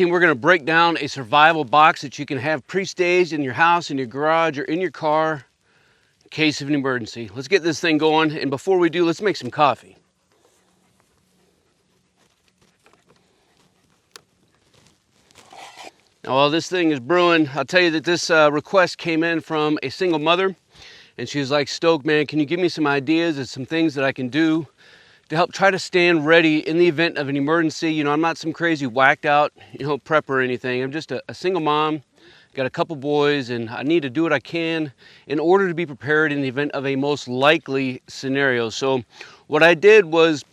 And we're going to break down a survival box that you can have pre-staged in your house, in your garage, or in your car in case of an emergency. Let's get this thing going, and before we do, let's make some coffee. Now, while this thing is brewing, I'll tell you that this request came in from a single mother, and she was like, Stoke, man, can you give me some ideas and some things that I can do to help try to stand ready in the event of an emergency? You know, I'm not some crazy whacked out, prepper or anything. I'm just a single mom, got a couple boys, and I need to do what I can in order to be prepared in the event of a most likely scenario. So what I did was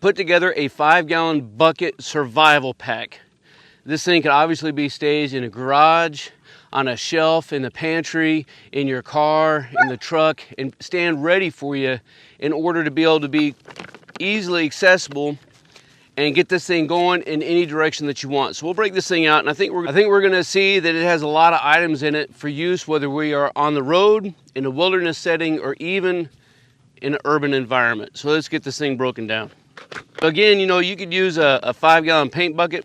put together a 5-gallon bucket survival pack. This thing could obviously be staged in a garage, on a shelf, in the pantry, in your car, in the truck, and stand ready for you in order to be able to be easily accessible and get this thing going in any direction that you want. So we'll break this thing out, and I think we're going to see that it has a lot of items in it for use, whether we are on the road, in a wilderness setting, or even in an urban environment. So let's get this thing broken down. Again, you could use a 5-gallon paint bucket.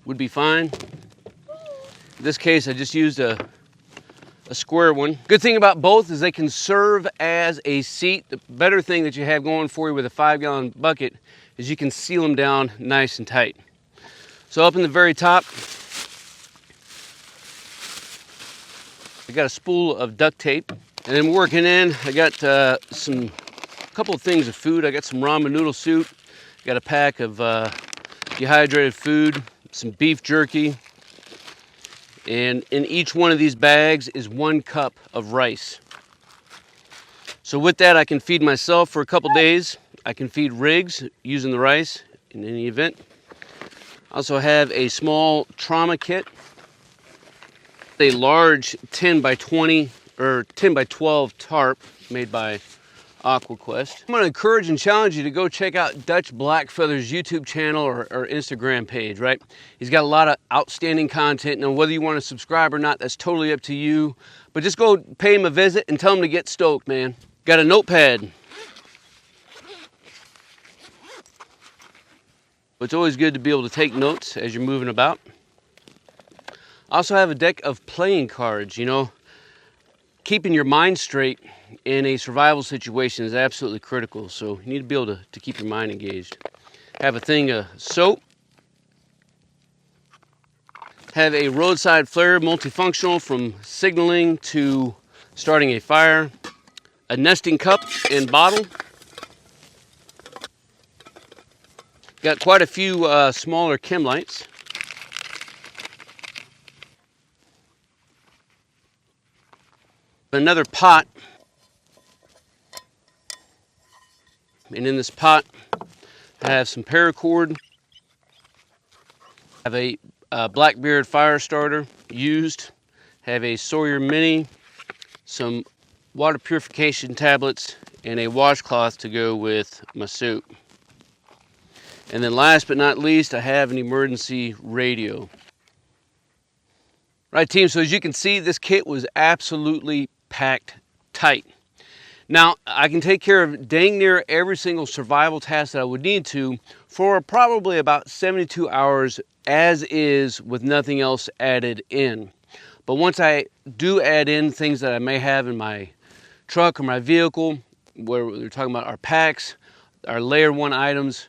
Would be fine. In this case, I just used a square one. Good thing about both is they can serve as a seat. The better thing that you have going for you with a 5-gallon bucket is you can seal them down nice and tight. So up in the very top, I got a spool of duct tape, and then working in, I got a couple of things of food. I got some ramen noodle soup, got a pack of dehydrated food, some beef jerky, and in each one of these bags is 1 cup of rice. So with that, I can feed myself for a couple days. I can feed Riggs using the rice in any event. I also have a small trauma kit, a large 10 by 20 or 10 by 12 tarp made by AquaQuest. I'm going to encourage and challenge you to go check out Dutch Blackfeather's YouTube channel or Instagram page, right? He's got a lot of outstanding content. Now, whether you want to subscribe or not, that's totally up to you. But just go pay him a visit and tell him to get stoked, man. Got a notepad. It's always good to be able to take notes as you're moving about. I also have a deck of playing cards. Keeping your mind straight in a survival situation is absolutely critical, so you need to be able to keep your mind engaged. Have a thing of soap. Have a roadside flare, multifunctional from signaling to starting a fire. A nesting cup and bottle. Got quite a few smaller chem lights. Another pot, and in this pot I have some paracord. I have a Blackbeard fire starter used. Have a Sawyer Mini, some water purification tablets, and a washcloth to go with my soup. And then last but not least, I have an emergency radio. Right, team, so as you can see, this kit was absolutely packed tight. Now, I can take care of dang near every single survival task that I would need to for probably about 72 hours as is, with nothing else added in. But once I do add in things that I may have in my truck or my vehicle, where we're talking about our packs, our layer 1 items,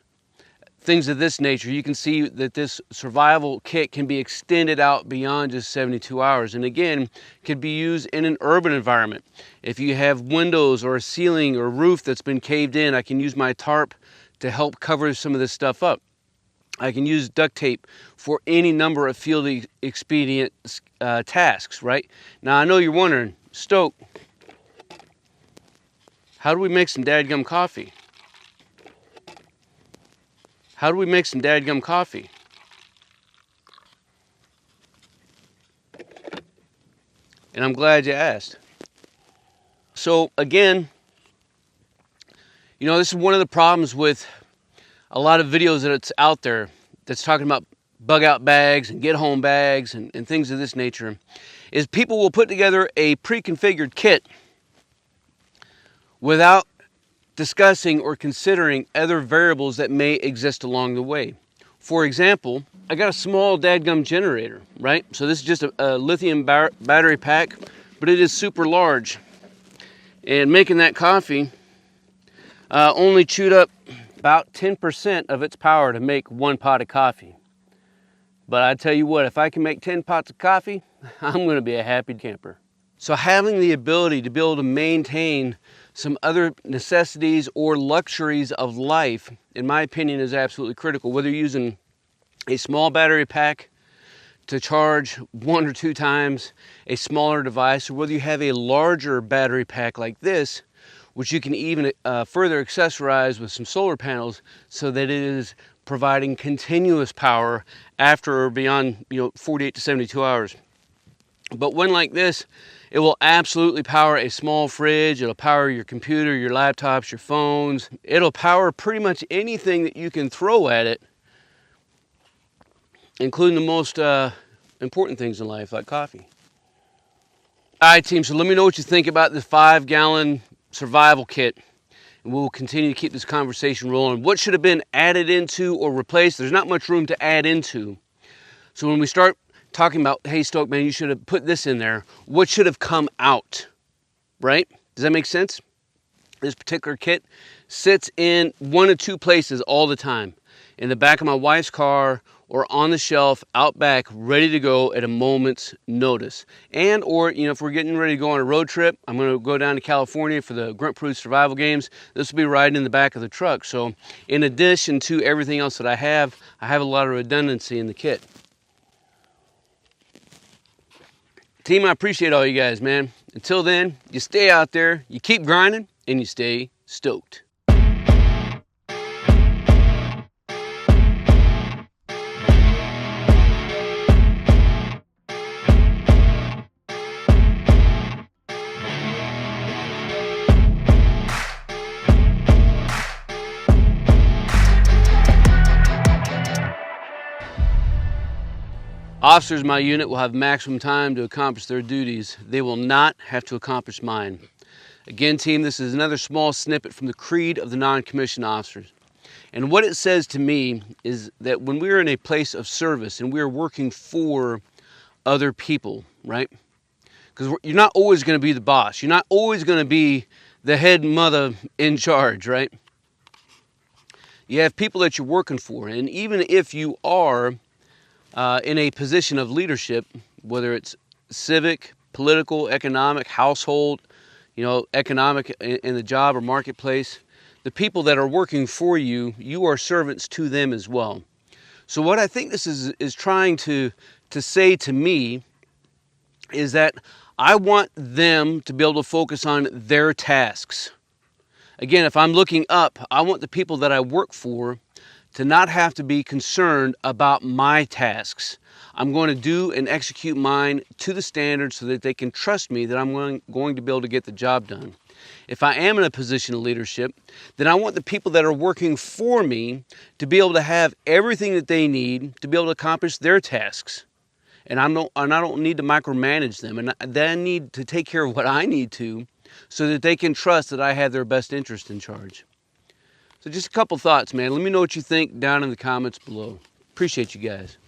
things of this nature, you can see that this survival kit can be extended out beyond just 72 hours. And again, can be used in an urban environment. If you have windows or a ceiling or roof that's been caved in, I can use my tarp to help cover some of this stuff up. I can use duct tape for any number of field expedient tasks, right? Now, I know you're wondering, Stoke, how do we make some dadgum coffee? How do we make some dadgum coffee? And I'm glad you asked. So again, this is one of the problems with a lot of videos that's out there that's talking about bug out bags and get home bags and things of this nature, is people will put together a pre-configured kit without discussing or considering other variables that may exist along the way. For example, I got a small dadgum generator, right? So this is just a lithium battery pack, but it is super large. And making that coffee only chewed up about 10% of its power to make one pot of coffee. But I tell you what, if I can make 10 pots of coffee, I'm gonna be a happy camper. So having the ability to be able to maintain some other necessities or luxuries of life, in my opinion, is absolutely critical. Whether you're using a small battery pack to charge 1 or 2 times a smaller device, or whether you have a larger battery pack like this, which you can even further accessorize with some solar panels so that it is providing continuous power after or beyond 48 to 72 hours. But one like this, it will absolutely power a small fridge. It'll power your computer, your laptops, your phones. It'll power pretty much anything that you can throw at it, including the most important things in life, like coffee. All right, team, so let me know what you think about this 5-gallon survival kit. And we'll continue to keep this conversation rolling. What should have been added into or replaced? There's not much room to add into. So when we start talking about, hey, Stoke, man, you should have put this in there, what should have come out, right? Does that make sense? This particular kit sits in 1 of 2 places all the time. In the back of my wife's car or on the shelf out back, ready to go at a moment's notice. And or, if we're getting ready to go on a road trip, I'm gonna go down to California for the Grunt Proof Survival Games. This will be riding in the back of the truck. So in addition to everything else that I have a lot of redundancy in the kit. Team, I appreciate all you guys, man. Until then, you stay out there, you keep grinding, and you stay stoked. Officers in my unit will have maximum time to accomplish their duties. They will not have to accomplish mine. Again, team, this is another small snippet from the creed of the non-commissioned officers. And what it says to me is that when we're in a place of service and we're working for other people, right? Because you're not always going to be the boss. You're not always going to be the head mother in charge, right? You have people that you're working for. And even if you are in a position of leadership, whether it's civic, political, economic, household, economic in the job or marketplace, the people that are working for you, you are servants to them as well. So what I think this is trying to say to me is that I want them to be able to focus on their tasks. Again, if I'm looking up, I want the people that I work for to not have to be concerned about my tasks. I'm going to do and execute mine to the standard so that they can trust me that I'm going to be able to get the job done. If I am in a position of leadership, then I want the people that are working for me to be able to have everything that they need to be able to accomplish their tasks. And I don't need to micromanage them, and then I need to take care of what I need to so that they can trust that I have their best interest in charge. So just a couple thoughts, man. Let me know what you think down in the comments below. Appreciate you guys.